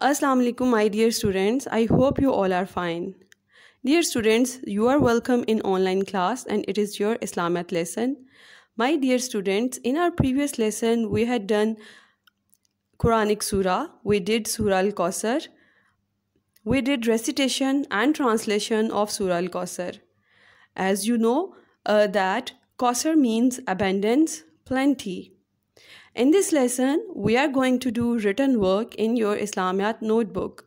Assalamu alaikum, my dear students. I hope you all are fine. Dear students, you are welcome in online class and it is your Islamiyat lesson. My dear students, in our previous lesson, we had done Quranic Surah. We did Surah Al-Kawthar. We did recitation and translation of Surah Al-Kawthar. As you know, that Kawthar means abundance, plenty. In this lesson, we are going to do written work in your Islamiyat notebook.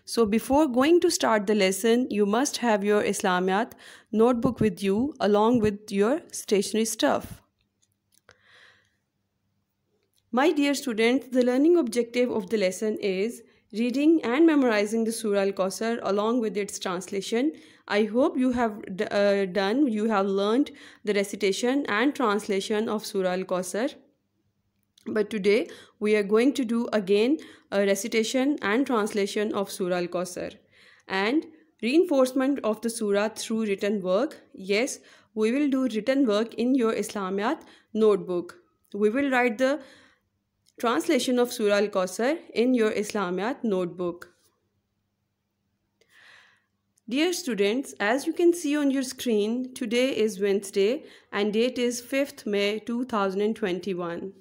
So before going to start the lesson, you must have your Islamiyat notebook with you along with your stationery stuff. My dear students, the learning objective of the lesson is reading and memorizing the Surah Al-Kawthar along with its translation. I hope you have learned the recitation and translation of Surah Al-Kawthar. But today we are going to do again a recitation and translation of Surah Al-Kawthar and reinforcement of the surah through written work. Yes, we will do written work in your Islamiyat notebook. We will write the translation of Surah Al-Kawthar in your Islamiyat notebook. Dear students, as you can see on your screen, today is Wednesday and date is 5th May 2021.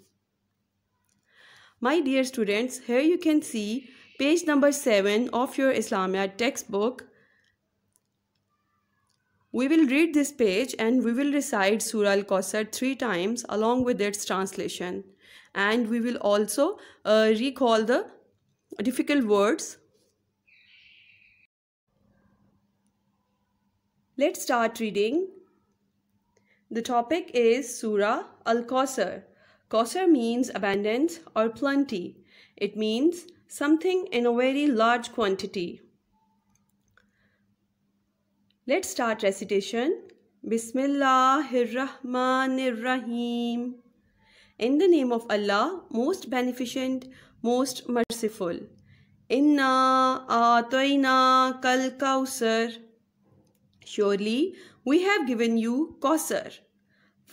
My dear students, here you can see page number 7 of your Islamiyat textbook. We will read this page and we will recite Surah Al-Kawthar 3 times along with its translation. And we will also recall the difficult words. Let's start reading. The topic is Surah Al-Kawthar. Kawthar means abundance or plenty. It means something in a very large quantity. Let's start recitation. Bismillahirrahmanirrahim. In the name of Allah, most beneficent, most merciful. Inna a'tayna kal kawthar. Surely we have given you Kawthar.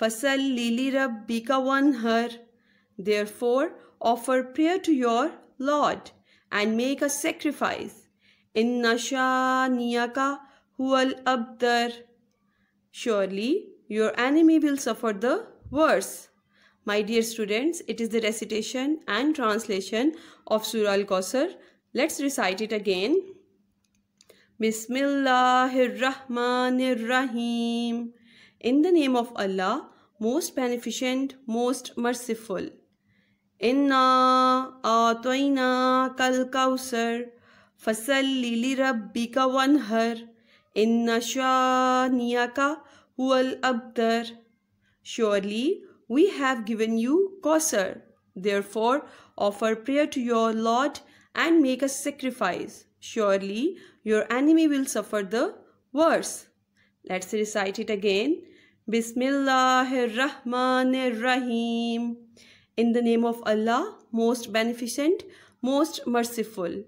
Fasalli li rabbika wanhar. Therefore, offer prayer to your Lord and make a sacrifice. Inna shaniyaka huwal abdar. Surely, your enemy will suffer the worst. My dear students, it is the recitation and translation of Surah Al-Kawthar. Let's recite it again. Bismillahirrahmanirrahim. In the name of Allah, most beneficent, most merciful. Inna a'tayna kal kawthar. Fasalli li rabbika wanhar. Inna shaniyaka huwal abdar. Surely we have given you Kawthar. Therefore, offer prayer to your Lord and make a sacrifice. Surely your enemy will suffer the worst. Let's recite it again. Bismillahirrahmanirrahim. In the name of Allah, most beneficent, most merciful.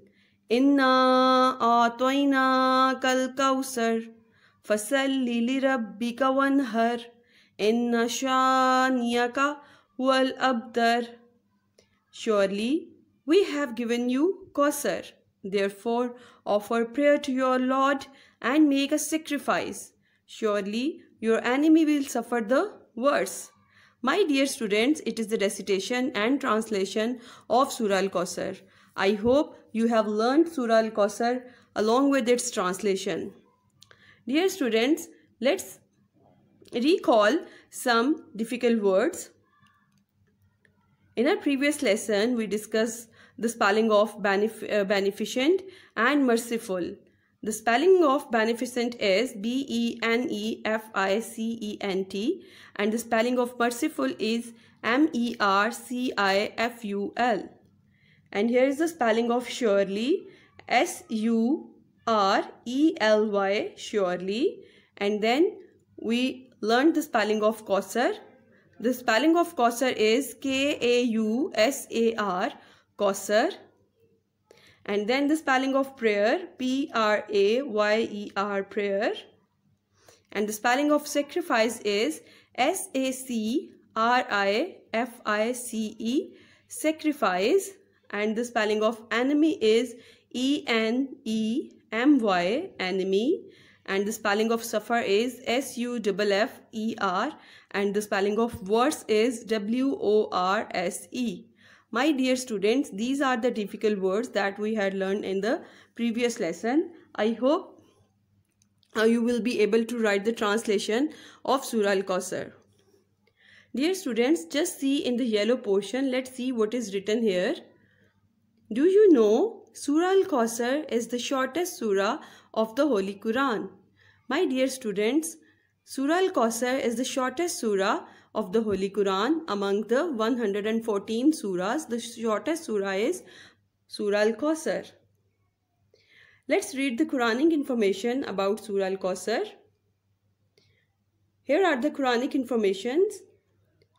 Inna a'tayna kal kawthar. Fasalli li rabbika wanhar. Inna shaniyaka huwal abdar. Surely we have given you Kawthar. Therefore, offer prayer to your Lord and make a sacrifice. Surely your enemy will suffer the worst. My dear students, it is the recitation and translation of Surah Al-Kawthar. I hope you have learned Surah Al-Kawthar along with its translation. Dear students, let's recall some difficult words. In our previous lesson, we discussed the spelling of beneficent and merciful. The spelling of beneficent is B-E-N-E-F-I-C-E-N-T and the spelling of merciful is M-E-R-C-I-F-U-L. And here is the spelling of surely, S-U-R-E-L-Y, surely. And then we learned the spelling of Kawthar. The spelling of Kawthar is K-A-U-S-A-R, Kawthar. And then the spelling of prayer, P-R-A-Y-E-R, prayer. And the spelling of sacrifice is S-A-C-R-I-F-I-C-E, sacrifice. and the spelling of enemy is E-N-E-M-Y, enemy, and the spelling of suffer is S-U-F-F-E-R, and the spelling of worse is W-O-R-S-E. My dear students, these are the difficult words that we had learned in the previous lesson. I hope you will be able to write the translation of Surah Al-Kawthar. Dear students, just see in the yellow portion. Let's see what is written here. Do you know Surah Al-Kawthar is the shortest surah of the Holy Quran? My dear students, Surah Al-Kawthar is the shortest surah of the Holy Quran. Among the 114 surahs, the shortest surah is Surah Al-Kawthar. Let's read the Quranic information about Surah Al-Kawthar. Here are the Quranic informations.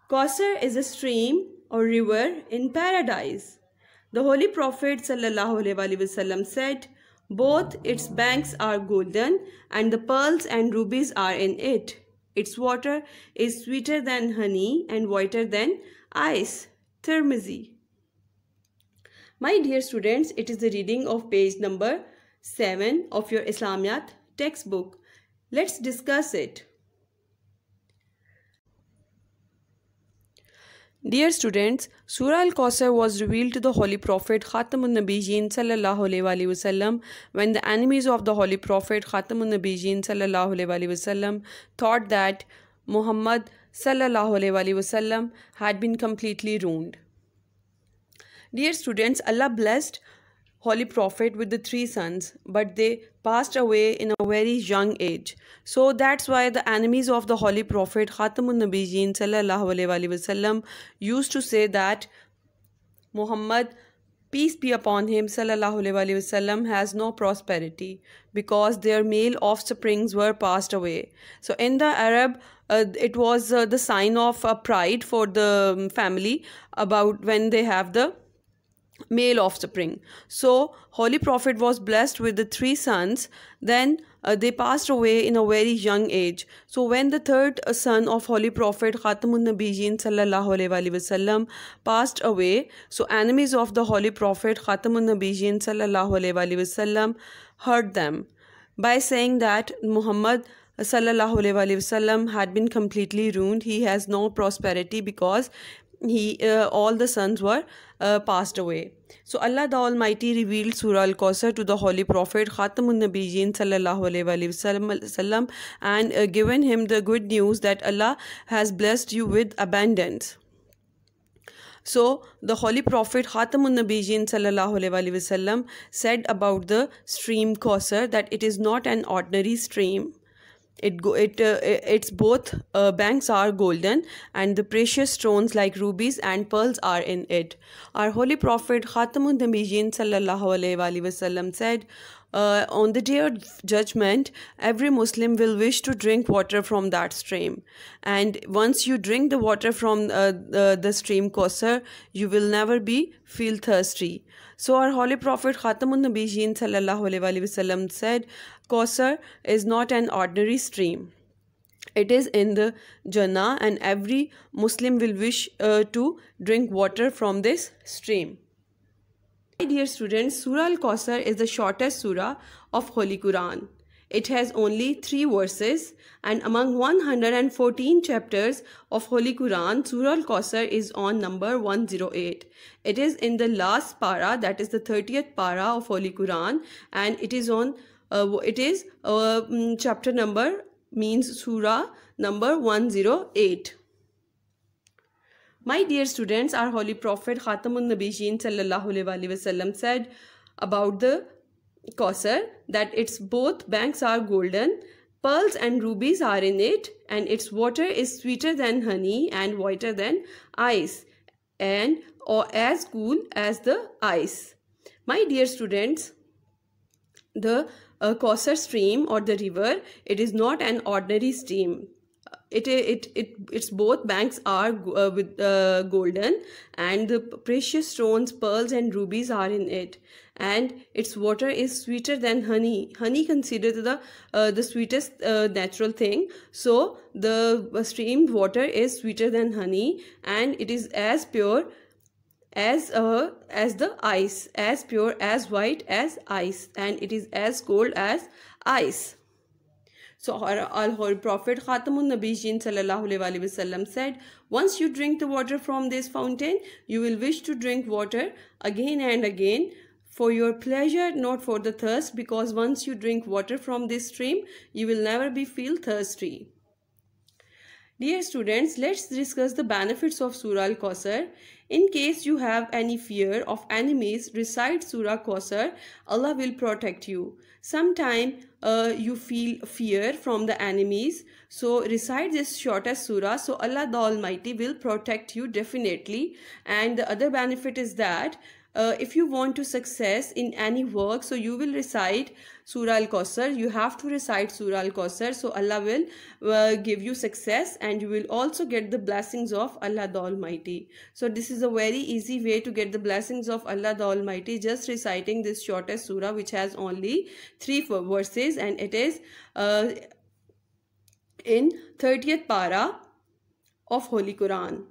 Kawthar is a stream or river in paradise. The Holy Prophet ﷺ said, both its banks are golden and the pearls and rubies are in it. Its water is sweeter than honey and whiter than ice. Tirmizi. My dear students, it is the reading of page number 7 of your Islamiyat textbook. Let's discuss it. Dear students, Surah Al-Kawthar was revealed to the Holy Prophet Khatamun Nabiyyin sallallahu alaihi wasallam when the enemies of the Holy Prophet Khatamun Nabiyyin sallallahu alaihi wasallam thought that Muhammad sallallahu alaihi wasallam had been completely ruined. Dear students, Allah blessed Holy Prophet with the 3 sons, but they passed away in a very young age. So that's why the enemies of the Holy Prophet Khatamun Nabiyyin sallallahu alaihi wasallam used to say that Muhammad, peace be upon him, sallallahu alaihi wasallam, has no prosperity because their male offsprings were passed away. So in the Arab, it was the sign of pride for the family about when they have the male offspring. So Holy Prophet was blessed with the 3 sons. Then they passed away in a very young age. So when the 3rd son of Holy Prophet Khatamun Nabiyyin sallallahu alaihi wasallam passed away, so enemies of the Holy Prophet Khatamun Nabiyyin sallallahu alaihi wasallam heard them by saying that Muhammad sallallahu alaihi wasallam had been completely ruined. He has no prosperity because all the sons were passed away. So Allah the Almighty revealed Surah Al-Kawthar to the Holy Prophet Khatamun Nabiyyin sallallahu alaihi wasallam and given him the good news that Allah has blessed you with abundance. So the Holy Prophet Khatamun Nabiyyin sallallahu alaihi wasallam said about the stream Kawthar that it is not an ordinary stream. Its both banks are golden and the precious stones like rubies and pearls are in it. Our Holy Prophet Khatamun Nabiyyin sallallahu alaihi wasallam said, on the day of judgment, every Muslim will wish to drink water from that stream. And once you drink the water from the stream Kawthar, you will never feel thirsty. So our Holy Prophet Khatamun Nabiyyin sallallahu alaihi wasallam said, Kawthar is not an ordinary stream. It is in the Jannah and every Muslim will wish to drink water from this stream. My dear students, Surah Al-Kawthar is the shortest surah of Holy Quran. It has only 3 verses and among 114 chapters of Holy Quran, Surah Al-Kawthar is on number 108. It is in the last para, that is the 30th para of Holy Quran, and it is on chapter number means surah number 108. My dear students, our Holy Prophet Khatamun Nabiyyin sallallahu alaihi wasallam said about the Kawthar that its both banks are golden, pearls and rubies are in it, and its water is sweeter than honey and whiter than ice, and or as cool as the ice. My dear students, the Kawthar stream or the river, it is not an ordinary stream. Its both banks are golden and the precious stones, pearls and rubies are in it, and its water is sweeter than honey. Honey considered the sweetest natural thing. So the stream water is sweeter than honey and it is as pure as the ice, as pure, as white as ice, and it is as cold as ice. So our Holy Prophet Khatamun Nabiyyin sallallahu alaihi wasallam said, once you drink the water from this fountain, you will wish to drink water again and again for your pleasure, not for the thirst, because once you drink water from this stream, you will never be feel thirsty. Dear students, let's discuss the benefits of Surah Al-Kawthar. In case you have any fear of enemies, recite Surah Kawthar. Allah will protect you. Sometime you feel fear from the enemies, so recite this shortest surah, so Allah the Almighty will protect you definitely. And the other benefit is that if you want to success in any work, so you will recite Surah Al-Kawthar. You have to recite Surah Al-Kawthar, so Allah will give you success, and you will also get the blessings of Allah the Almighty. So this is a very easy way to get the blessings of Allah the Almighty, just reciting this shortest surah, which has only 3 verses, and it is in 30th para of Holy Quran.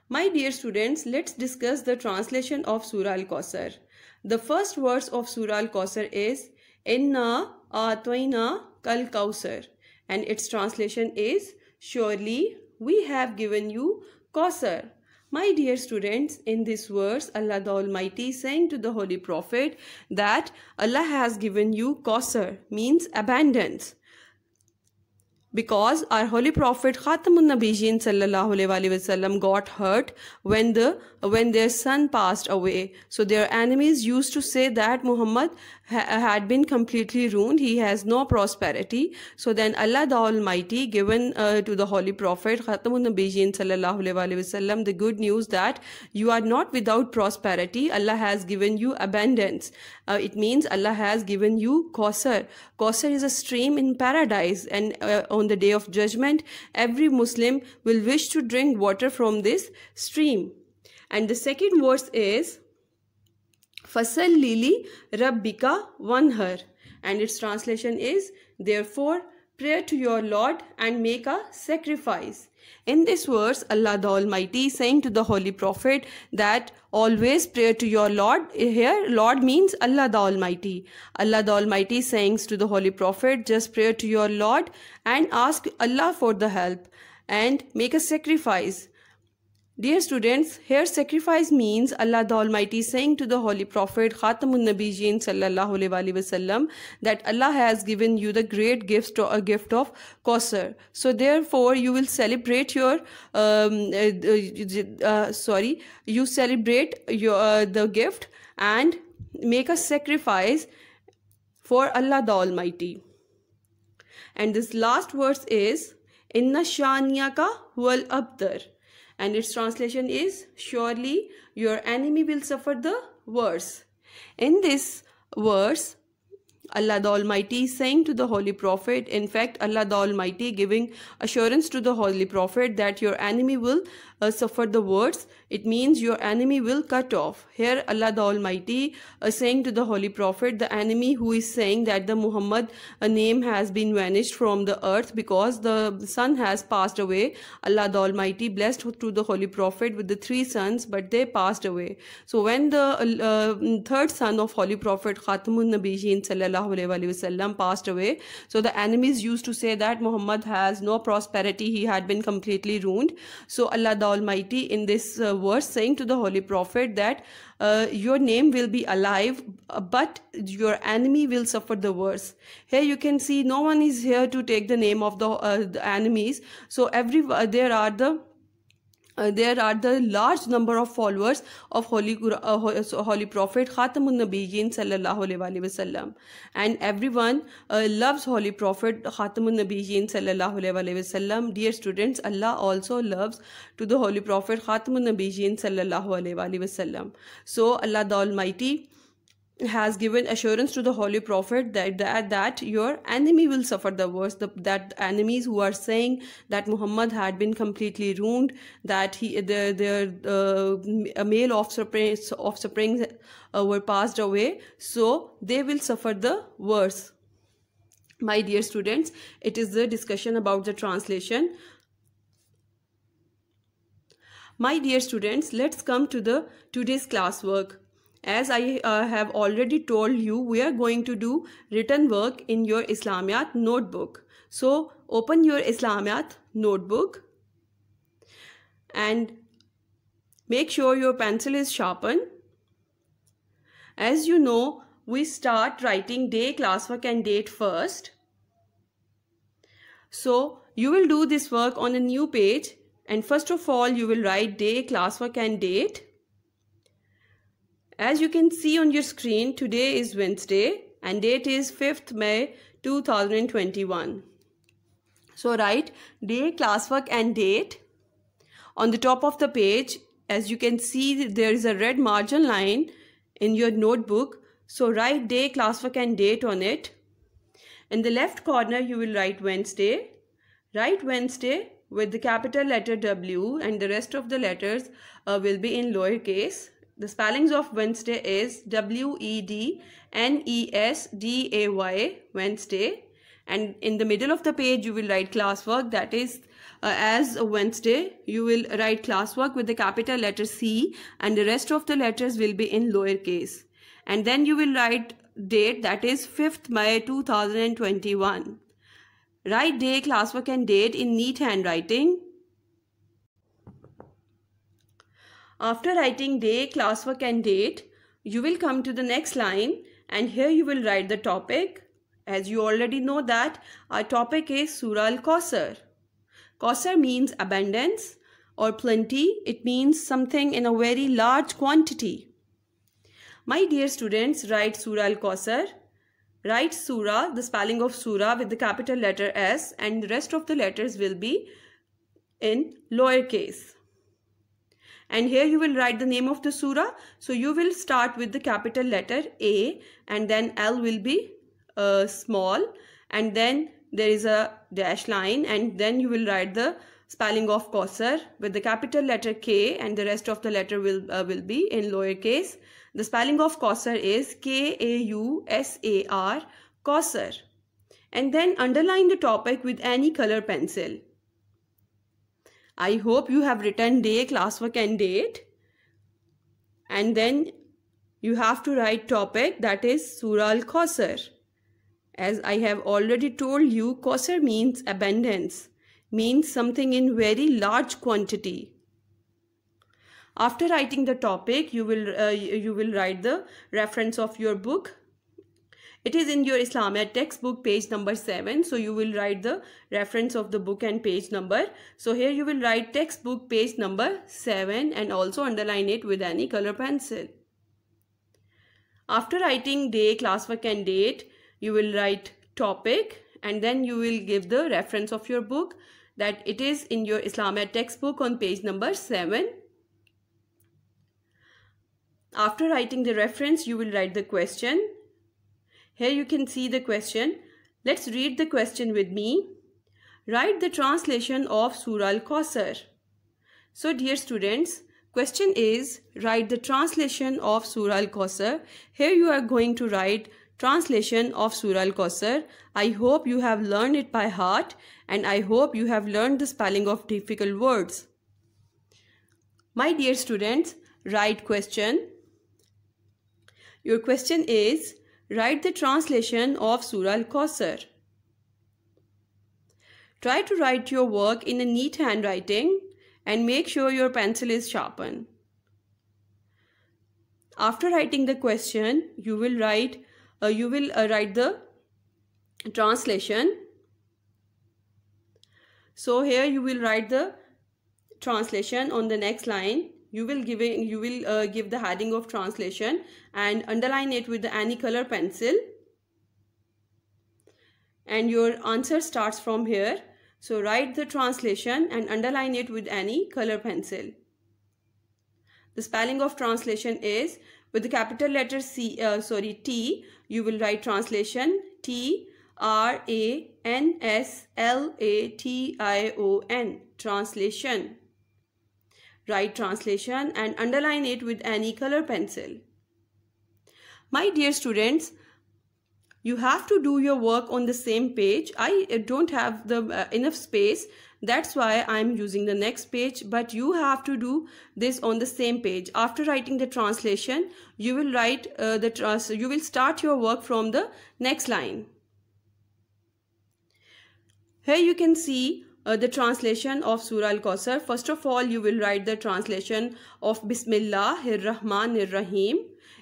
My dear students, let's discuss the translation of Surah Al-Kawthar. The first verse of Surah Al-Kawthar is Inna A'tayna Kal Kawthar, and its translation is surely we have given you Kawthar. My dear students, in this verse, Allah the Almighty is saying to the Holy Prophet that Allah has given you Kawthar, means abundance. Because our Holy Prophet Khatamun Nabiyyin sallallahu alaihi wasallam got hurt when their son passed away. So their enemies used to say that Muhammad had been completely ruined. He has no prosperity. So then Allah the Almighty given to the Holy Prophet Khatamun Nabiyyin sallallahu alaihi wasallam the good news that you are not without prosperity. Allah has given you abundance. It means Allah has given you Kawthar. Kawthar is a stream in paradise, and on the day of judgment, every Muslim will wish to drink water from this stream. And the second verse is Fasalli li Rabbika Wanhar, and its translation is therefore pray to your Lord and make a sacrifice. In this verse, Allah the Almighty is saying to the Holy Prophet that always pray to your Lord. Here, Lord means Allah the Almighty. Allah the Almighty is saying to the Holy Prophet, just pray to your Lord and ask Allah for the help and make a sacrifice. Dear students, here sacrifice means Allah the Almighty saying to the Holy Prophet Khatamun Nabiyyin sallallahu alaihi wasallam that Allah has given you the great gift of Kawthar. So therefore you will celebrate your the gift and make a sacrifice for Allah the Almighty. And this last verse is Inna Shaniyaka wal Abtar, and its translation is surely your enemy will suffer the worst. In this verse, Allah the Almighty is saying to the Holy Prophet, in fact Allah the Almighty giving assurance to the Holy Prophet that your enemy will suffer the worst. It means your enemy will cut off. Here Allah the Almighty saying to the Holy Prophet, the enemy who is saying that the Muhammad name has been vanished from the earth because the son has passed away. Allah the Almighty blessed to the Holy Prophet with the 3 sons, but they passed away. So when the third son of Holy Prophet Khatamun Nabiyyin sallallahu alaihi wasallam passed away, so the enemies used to say that Muhammad has no prosperity, he had been completely ruined. So Allah the Almighty in this verse saying to the Holy Prophet that your name will be alive, but your enemy will suffer the worst. Here you can see no one is here to take the name of the enemies. So there are the large number of followers of Holy Prophet Khatamun Nabiyyin sallallahu alaihi wasallam, and everyone loves Holy Prophet Khatamun Nabiyyin sallallahu alaihi wasallam. Dear students, Allah also loves to the Holy Prophet Khatamun Nabiyyin sallallahu alaihi wasallam. So Allah the Almighty has given assurance to the Holy Prophet that your enemy will suffer the worst. That enemies who are saying that Muhammad had been completely ruined, that their male offspring were passed away, so they will suffer the worst. My dear students, it is the discussion about the translation. My dear students, let's come to the today's classwork. As I have already told you, we are going to do written work in your Islamiyat notebook. So open your Islamiyat notebook and make sure your pencil is sharpened. As you know, we start writing day, classwork and date first. So you will do this work on a new page, and first of all you will write day, classwork and date. As you can see on your screen, today is Wednesday and date is 5th May 2021. So write day, classwork and date. On the top of the page, as you can see, there is a red margin line in your notebook. So write day, classwork and date on it. In the left corner, you will write Wednesday. Write Wednesday with the capital letter W, and the rest of the letters will be in lowercase. The spellings of Wednesday is WEDNESDAY, Wednesday. And in the middle of the page, you will write classwork. That is, as Wednesday, you will write classwork with the capital letter C, and the rest of the letters will be in lowercase. And then you will write date, that is 5th May 2021. Write day, classwork and date in neat handwriting. After writing day, classwork and date, you will come to the next line, and here you will write the topic. As you already know that our topic is Surah Al-Kawthar. Kawthar means abundance or plenty. It means something in a very large quantity. My dear students, write Surah Al-Kawthar. Write Surah, the spelling of Surah with the capital letter S, and the rest of the letters will be in lowercase. And here you will write the name of the surah. So you will start with the capital letter A, and then L will be small, and then there is a dash line, and then you will write the spelling of Kawthar with the capital letter K, and the rest of the letter will be in lowercase. The spelling of Kawthar is Kausar, Kawthar. And then underline the topic with any color pencil. I hope you have written day, classwork and date. And then you have to write topic, that is Surah Al-Kawthar. As I have already told you, Kawthar means abundance, means something in very large quantity. After writing the topic, you will write the reference of your book. It is in your Islamiyat textbook, page number 7. So you will write the reference of the book and page number. So here you will write textbook page number 7 and also underline it with any color pencil. After writing day, classwork and date, you will write topic, and then you will give the reference of your book, that it is in your Islamiyat textbook on page number 7. After writing the reference, you will write the question. Here you can see the question. Let's read the question with me. Write the translation of Surah Al-Kawthar. So dear students, question is, write the translation of Surah Al-Kawthar. Here you are going to write translation of Surah Al-Kawthar. I hope you have learned it by heart, and I hope you have learned the spelling of difficult words. My dear students, write question. Your question is, write the translation of Surah Al-Kawthar. Try to write your work in a neat handwriting and make sure your pencil is sharpened. After writing the question, you will write the translation. So here you will write the translation on the next line. You will give the heading of translation and underline it with any color pencil. And your answer starts from here. So write the translation and underline it with any color pencil. The spelling of translation is with the capital letter T. You will write translation TRANSLATION, translation. Write translation and underline it with any color pencil. My dear students, You have to do your work on the same page. I don't have the enough space. That's why I'm using the next page, but you have to do this on the same page. After writing the translation, you will write you will start your work from the next line. Here you can see the translation of Surah Al-Kawthar. First of all, you will write the translation of Bismillahir Rahmanir Rahim.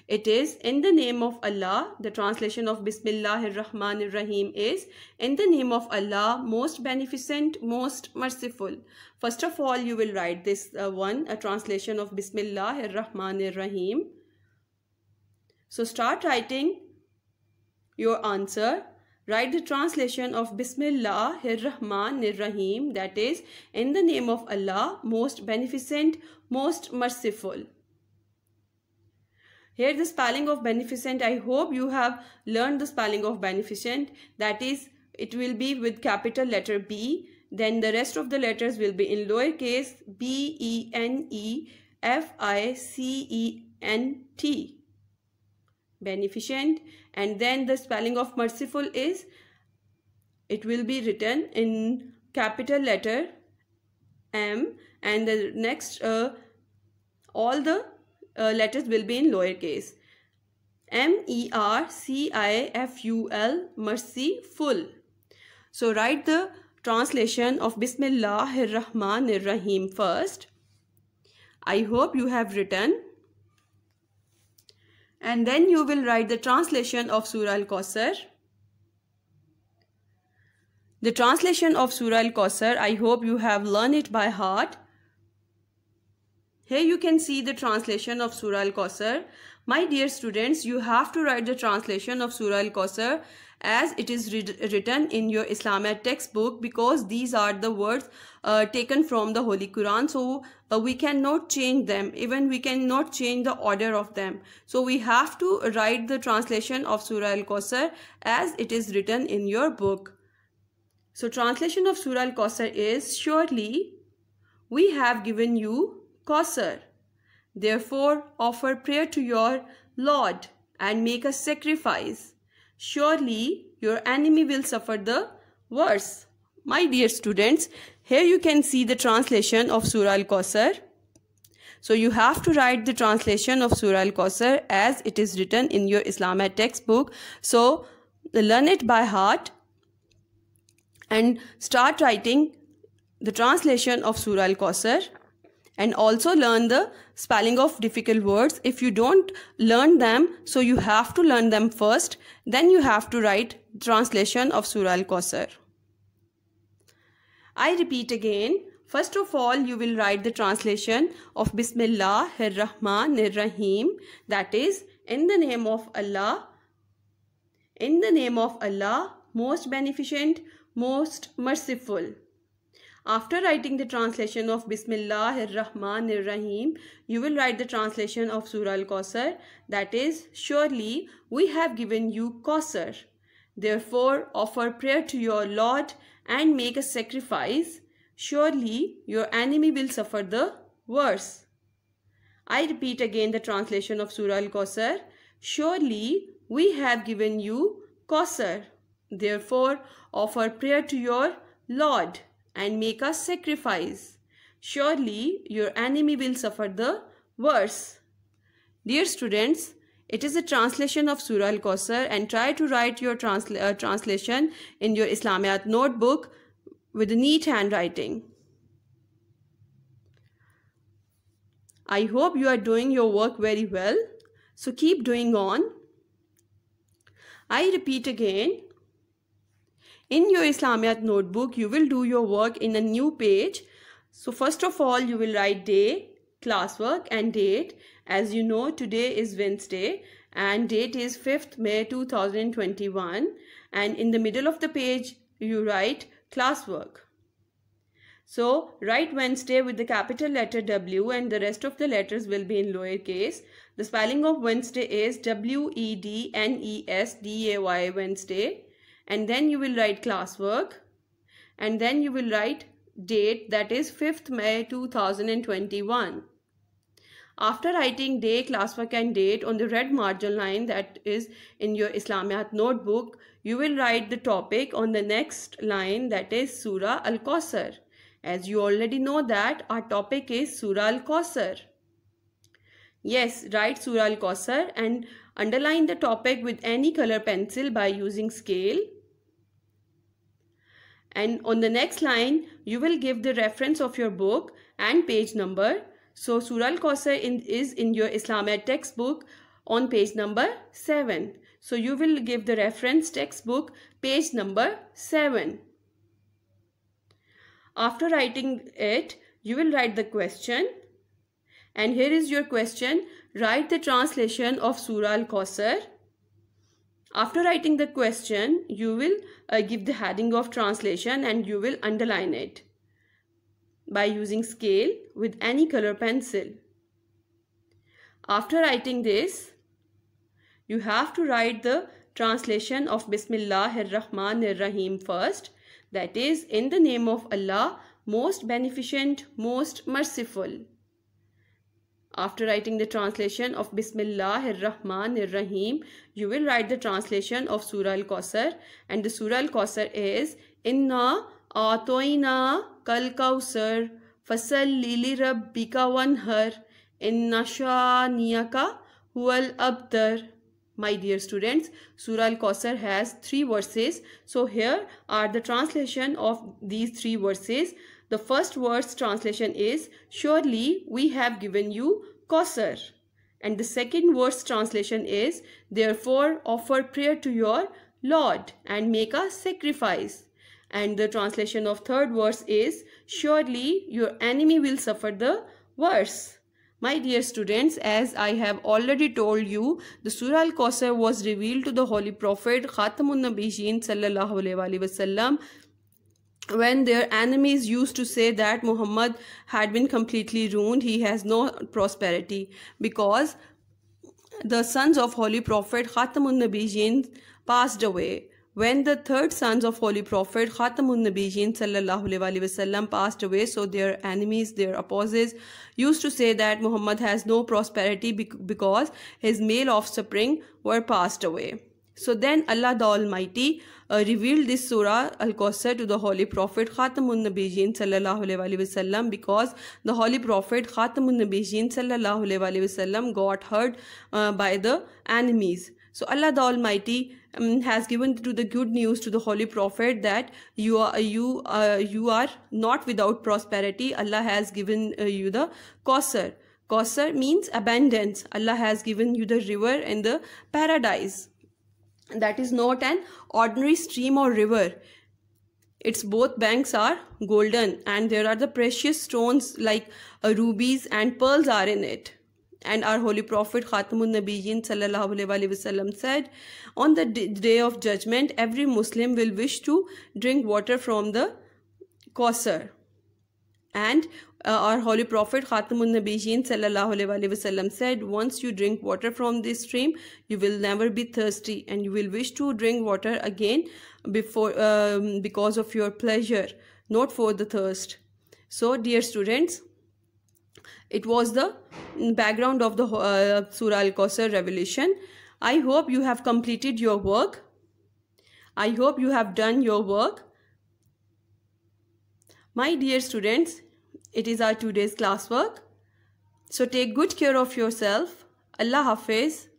It is in the name of Allah. The translation of Bismillahir Rahmanir Rahim is in the name of Allah, most beneficent, most merciful. First of all, you will write this a translation of Bismillahir Rahmanir Rahim. So start writing your answer. Write the translation of Bismillahir Rahmanir Rahim, that is in the name of Allah, most beneficent, most merciful. Here the spelling of beneficent, I hope you have learned the spelling of beneficent. That is, it will be with capital letter B. Then the rest of the letters will be in lowercase B-E-N-E-F-I-C-E-N-T. Beneficent. And then the spelling of merciful is, it will be written in capital letter M, and the next all the letters will be in lowercase. M-E-R-C-I-F-U-L, merciful. So write the translation of Bismillahir Rahmanir Rahim first. I hope you have written. And then you will write the translation of Surah Al-Kawthar. The translation of Surah Al-Kawthar, I hope you have learned it by heart. Here you can see the translation of Surah Al-Kawthar. My dear students, you have to write the translation of Surah Al-Kawthar as it is written in your Islamic textbook, because these are the words taken from the Holy Quran. So we cannot change them. Even we cannot change the order of them. So we have to write the translation of Surah Al-Kawthar as it is written in your book. So translation of Surah Al-Kawthar is, surely we have given you Kawthar. Therefore, offer prayer to your Lord and make a sacrifice. Surely your enemy will suffer the worst. My dear students, here you can see the translation of Surah Al-Kawthar. So you have to write the translation of Surah Al-Kawthar as it is written in your Islamic textbook. So learn it by heart and start writing the translation of Surah Al-Kawthar. And also learn the spelling of difficult words. If you don't learn them, so you have to learn them first. Then you have to write translation of Surah Al-Kawthar. I repeat again. First of all, you will write the translation of Bismillahir Rahmanir Rahim. That is, in the name of Allah. In the name of Allah, most beneficent, most merciful. After writing the translation of Bismillahir Rahmanir Rahim, you will write the translation of Surah Al-Kawthar. That is, surely we have given you Kawthar. Therefore, offer prayer to your Lord and make a sacrifice. Surely your enemy will suffer the worst. I repeat again the translation of Surah Al-Kawthar. Surely we have given you Kawthar. Therefore, offer prayer to your Lord and make a sacrifice. Surely your enemy will suffer the worst. Dear students, it is a translation of Surah Al-Kawthar, and try to write your translation in your Islamiyat notebook with neat handwriting. I hope you are doing your work very well. So keep doing on. I repeat again. In your Islamiyat notebook, you will do your work in a new page. So first of all, you will write day, classwork and date. As you know, today is Wednesday and date is 5th May 2021. And in the middle of the page, you write classwork. So write Wednesday with the capital letter W and the rest of the letters will be in lowercase. The spelling of Wednesday is W-E-D-N-E-S-D-A-Y, Wednesday. And then you will write classwork, and then you will write date, that is 5th May 2021. After writing day, classwork and date on the red margin line that is in your Islamiyat notebook, you will write the topic on the next line, that is Surah Al-Kawthar. As you already know that our topic is Surah Al-Kawthar. Yes, write Surah Al-Kawthar and underline the topic with any color pencil by using scale. And on the next line, you will give the reference of your book and page number. So Surah Al-Kawthar is in your Islamiyat textbook on page number 7. So you will give the reference textbook page number 7. After writing it, you will write the question. And here is your question. Write the translation of Surah Al-Kawthar. After writing the question, you will give the heading of translation and you will underline it by using scale with any color pencil. After writing this, you have to write the translation of Bismillahir-Rahmanir-Rahim first. That is, in the name of Allah, most beneficent, most merciful. After writing the translation of Bismillahir-Rahmanir-Rahim, you will write the translation of Surah Al-Kawthar, and the Surah Al-Kawthar is Inna A'toina Kal Kawthar Fasalli li Rabbika Wanhar Inna Shaniyaka Huwal Abtar. My dear students, Surah Al-Kawthar has 3 verses. So here are the translation of these 3 verses. The first verse translation is, surely we have given you Kawthar. And the second verse translation is, therefore offer prayer to your Lord and make a sacrifice. And the translation of third verse is, surely your enemy will suffer the worst. My dear students, as I have already told you, the Surah Al-Kawthar was revealed to the Holy Prophet Khatamun Nabiyyin sallallahu alaihi wasallam when their enemies used to say that Muhammad had been completely ruined, he has no prosperity, because the sons of Holy Prophet Khatamun Nabiyyin passed away. When the third sons of Holy Prophet Khatamun Nabiyyin sallallahu alaihi wasallam passed away, so their enemies, their opposers, used to say that Muhammad has no prosperity because his male offspring were passed away. So then Allah the Almighty revealed this Surah Al-Kawthar to the Holy Prophet Khatamun Nabiyyin sallallahu alaihi wasallam, because the Holy Prophet Khatamun Nabiyyin sallallahu alaihi wasallam got hurt by the enemies. So Allah the Almighty has given to the good news to the Holy Prophet that you are not without prosperity. Allah has given you the Kawthar. Kawthar means abundance. Allah has given you the river and the paradise. That is not an ordinary stream or river. Its both banks are golden, and there are the precious stones like rubies and pearls are in it. And our Holy Prophet Khatamun Nabiyyin sallallahu alaihi wasallam said, on the day of judgment, every Muslim will wish to drink water from the Kawthar. And our Holy Prophet Khatamun Nabiyyin sallallahu alaihi wasallam said, once you drink water from this stream, you will never be thirsty, and you will wish to drink water again because of your pleasure, not for the thirst. So, dear students, it was the background of the Surah Al-Kawthar revelation. I hope you have completed your work. I hope you have done your work. My dear students, it is our today's classwork. So take good care of yourself. Allah Hafiz.